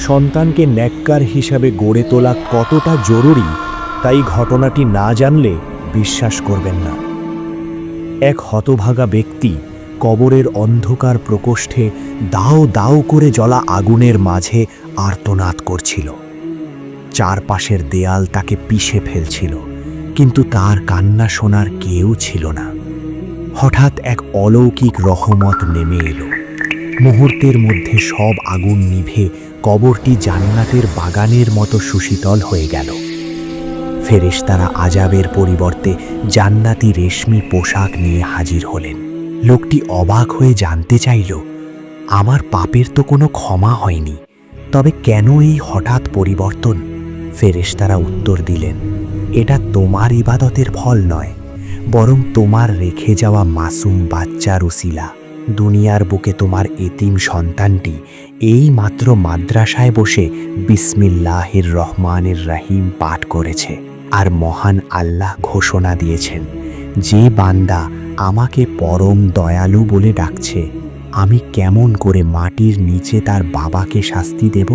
সন্তানকে নেককার হিসাবে গড়ে তোলা কতটা জরুরি তাই ঘটনাটি না জানলে বিশ্বাস করবেন না। এক হতভাগা ব্যক্তি কবরের অন্ধকার প্রকোষ্ঠে দাও দাও করে জ্বলা আগুনের মাঝে আর্তনাদ করছিল। চারপাশের দেয়াল তাকে পিষে ফেলছিল, কিন্তু তার কান্না শোনার কেউ ছিল না। হঠাৎ এক অলৌকিক রহমত নেমে এলো। মুহূর্তের মধ্যে সব আগুন নিভে কবরটি জান্নাতের বাগানের মতো সুশীতল হয়ে গেল। ফেরেশতারা আজাবের পরিবর্তে জান্নাতি রেশমি পোশাক নিয়ে হাজির হলেন। লোকটি অবাক হয়ে জানতে চাইল, আমার পাপের তো কোনো ক্ষমা হয়নি, তবে কেন এই হঠাৎ পরিবর্তন? ফেরেশতারা উত্তর দিলেন, এটা তোমার ইবাদতের ফল নয়, বরং তোমার রেখে যাওয়া মাসুম বাচ্চার উসিলা। দুনিয়ার বুকে তোমার এতিম সন্তানটি এই মাত্র মাদ্রাসায় বসে বিসমিল্লাহির রহমানির রহিম পাঠ করেছে, আর মহান আল্লাহ ঘোষণা দিয়েছেন, যে বান্দা আমাকে পরম দয়ালু বলে ডাকছে, আমি কেমন করে মাটির নিচে তার বাবাকে শাস্তি দেব?